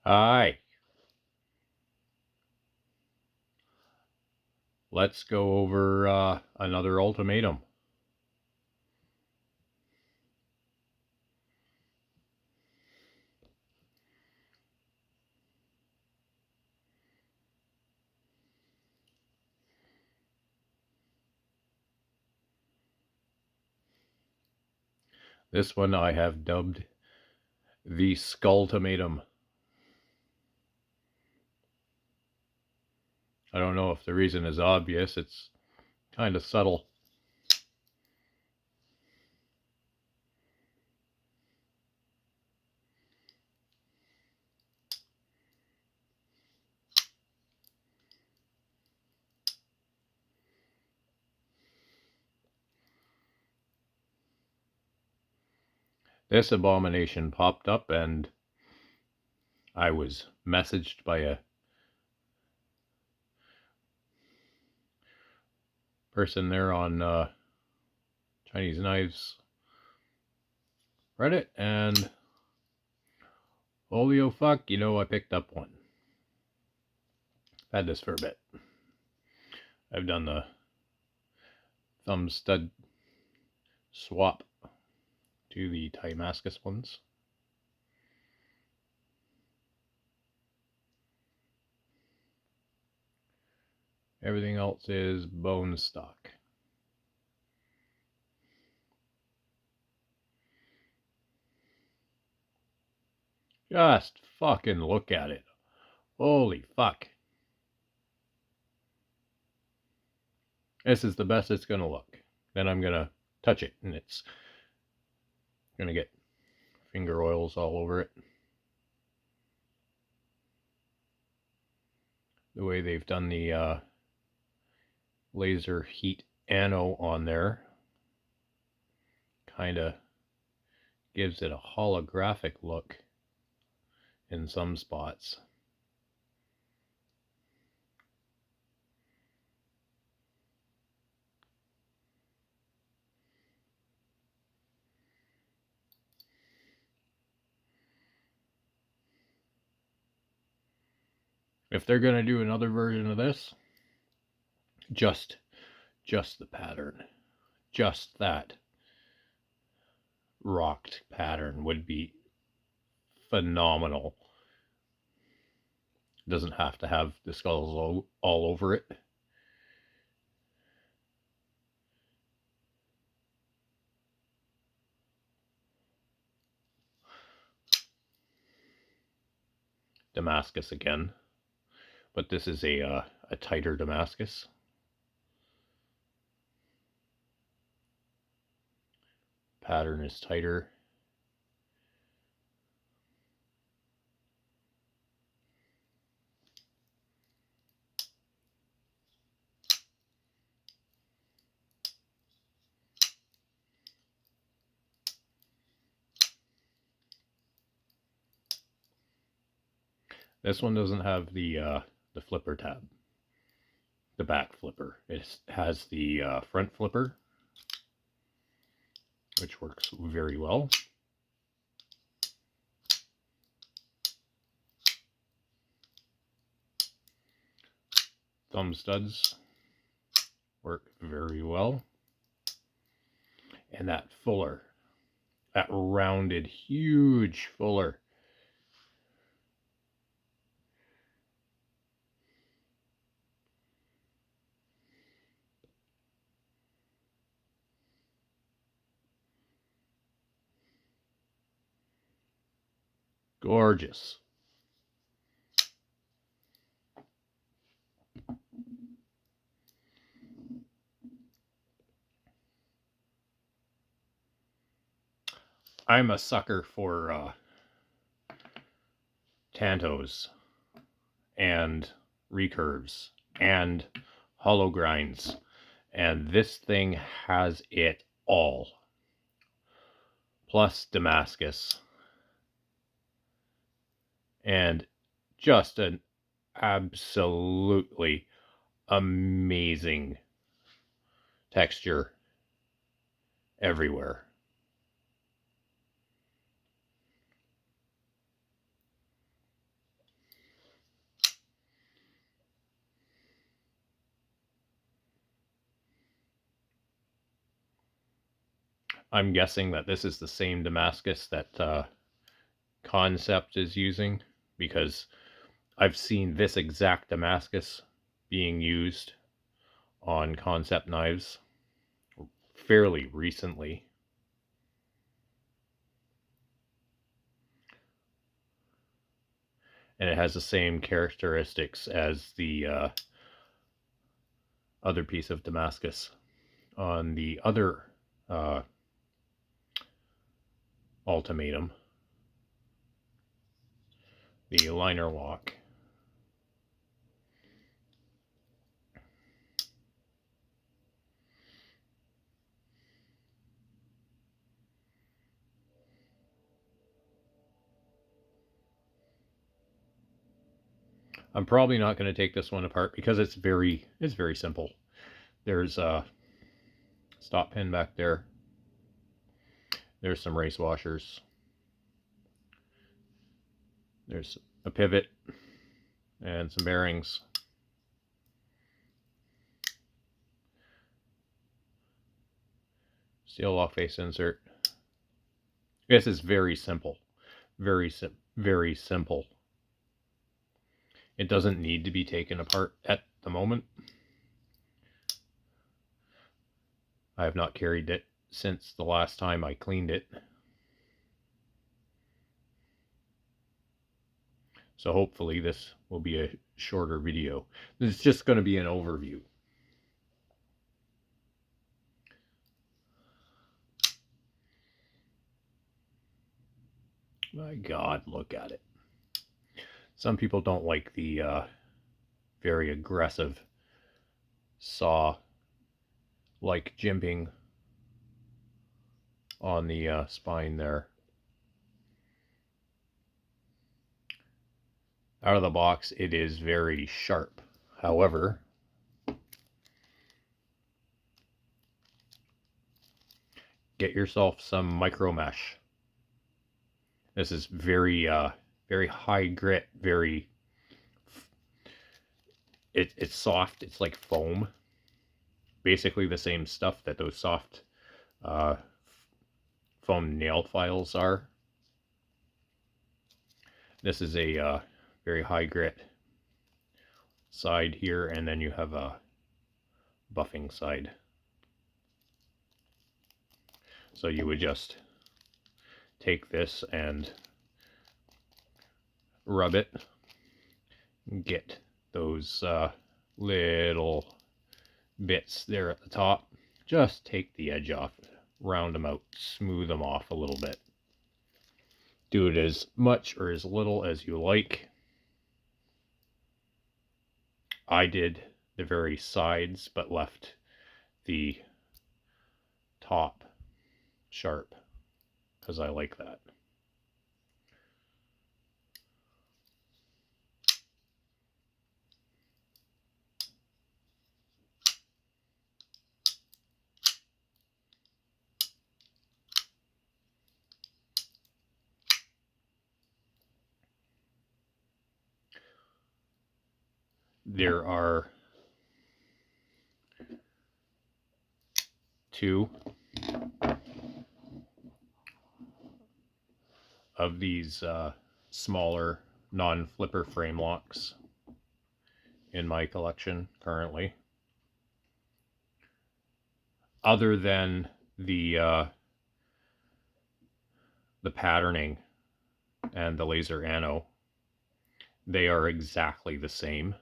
Hi. Let's go over another ultimatum. This one I have dubbed the Skulltimatum. I don't know if the reason is obvious. It's kind of subtle. This abomination popped up and I was messaged by a person there on Chinese Knives Reddit, and holy oh fuck, I picked up one. I've had this for a bit. I've done the thumb stud swap to the Damascus ones. Everything else is bone stock. Just fucking look at it. Holy fuck. This is the best it's going to look. Then I'm going to touch it and it's going to get finger oils all over it. The way they've done the laser heat ano on there kind of gives it a holographic look in some spots. If they're going to do another version of this, just the pattern, just that rocked pattern would be phenomenal. It doesn't have to have the skulls all over it. Damascus again, but this is a tighter Damascus. Pattern is tighter. This one doesn't have the flipper tab, the back flipper. It has the front flipper, which works very well. Thumb studs work very well. And that fuller, that rounded, huge fuller. Gorgeous. I'm a sucker for tantos and recurves and hollow grinds, and this thing has it all. Plus Damascus, and just an absolutely amazing texture everywhere. I'm guessing that this is the same Damascus that Concept is using, because I've seen this exact Damascus being used on Concept knives fairly recently. And it has the same characteristics as the other piece of Damascus on the other ultimatum, the liner lock. I'm probably not going to take this one apart because it's very simple. There's a stop pin back there. There's some race washers. There's a pivot and some bearings. Steel lock face insert. This is very simple. Very simple. It doesn't need to be taken apart at the moment. I have not carried it since the last time I cleaned it. So hopefully this will be a shorter video. This is just going to be an overview. My God, look at it. Some people don't like the very aggressive saw like jimping on the spine there. Out of the box, it is very sharp. However, get yourself some micro mesh. This is very high grit, it's soft. It's like foam. Basically the same stuff that those soft foam nail files are. This is a very high grit side here, and then you have a buffing side. So you would just take this and rub it, get those little bits there at the top. Just take the edge off, round them out, smooth them off a little bit. Do it as much or as little as you like. I did the very sides, but left the top sharp because I like that. There are two of these smaller non-flipper frame locks in my collection currently. Other than the patterning and the laser ano, they are exactly the same.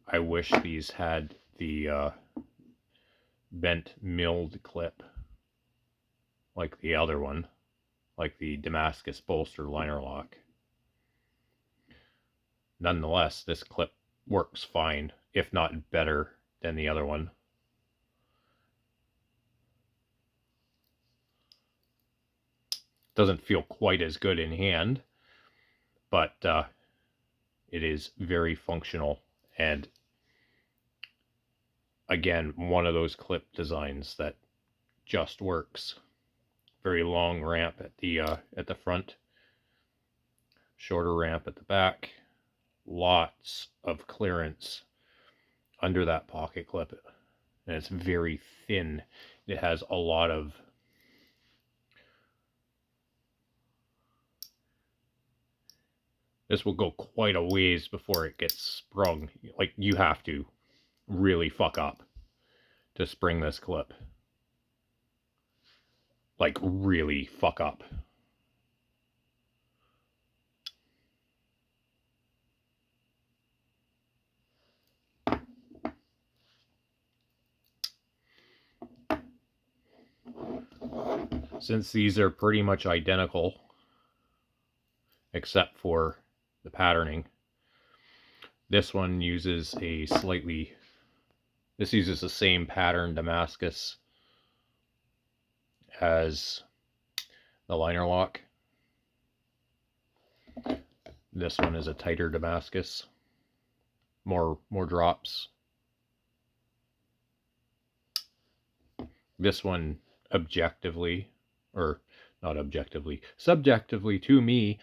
I wish these had the bent milled clip like the other one, like the Damascus bolster liner lock. Nonetheless, this clip works fine, if not better than the other one. Doesn't feel quite as good in hand, but it is very functional, and again, one of those clip designs that just works. Very long ramp at the front, shorter ramp at the back, lots of clearance under that pocket clip, and it's very thin. It has a lot of this will go quite a ways before it gets sprung. Like, you have to really fuck up to spring this clip. Like, really fuck up. Since these are pretty much identical, except for the patterning, this one uses a slightly, this uses the same pattern Damascus as the liner lock. This one is a tighter Damascus, more drops. This one objectively, or not objectively, subjectively to me,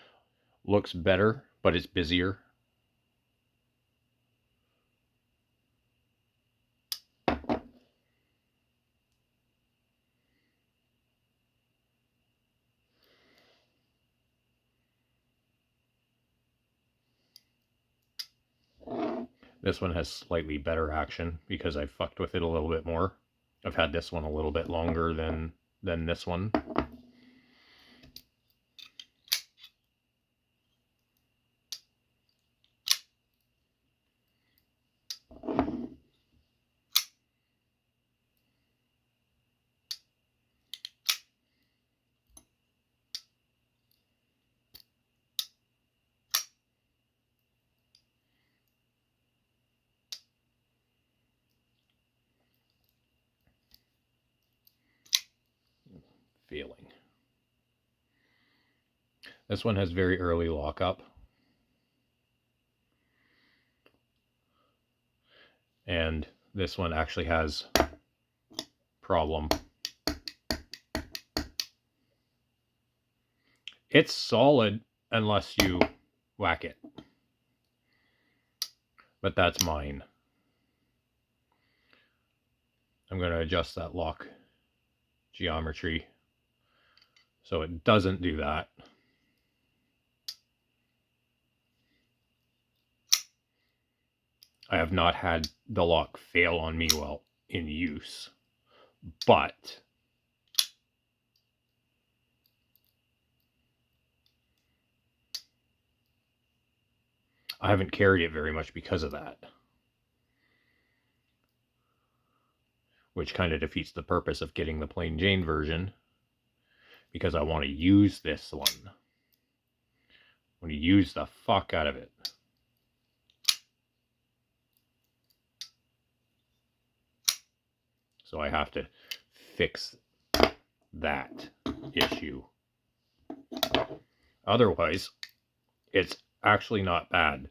looks better, but it's busier. This one has slightly better action because I fucked with it a little bit more. I've had this one a little bit longer than this one. Feeling. This one has very early lockup. And this one actually has problem. It's solid unless you whack it. But that's mine. I'm going to adjust that lock geometry so it doesn't do that. I have not had the lock fail on me while in use, but I haven't carried it very much because of that, which kind of defeats the purpose of getting the plain Jane version, because I want to use this one. I want to use the fuck out of it. So I have to fix that issue. Otherwise, it's actually not bad.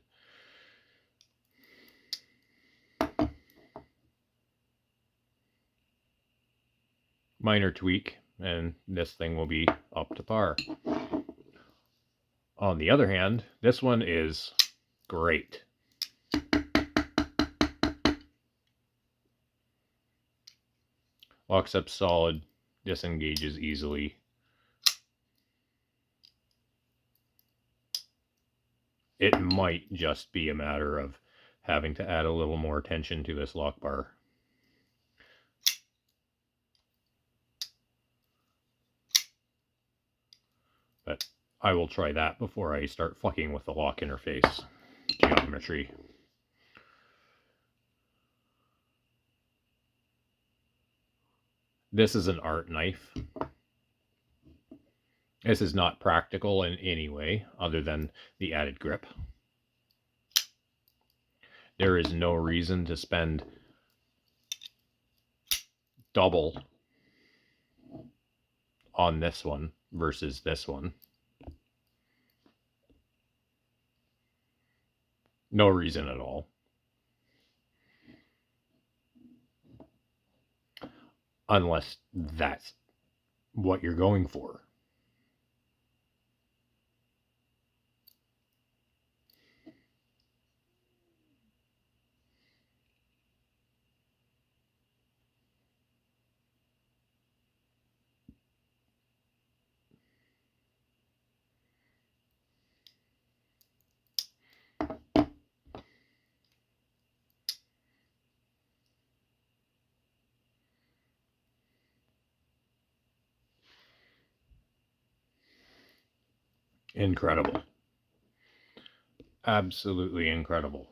Minor tweak, and this thing will be up to par. On the other hand, this one is great. Locks up solid, disengages easily. It might just be a matter of having to add a little more tension to this lock bar. But I will try that before I start fucking with the lock interface geometry. This is an art knife. This is not practical in any way other than the added grip. There is no reason to spend double on this one versus this one. No reason at all. Unless that's what you're going for. Incredible. Absolutely incredible.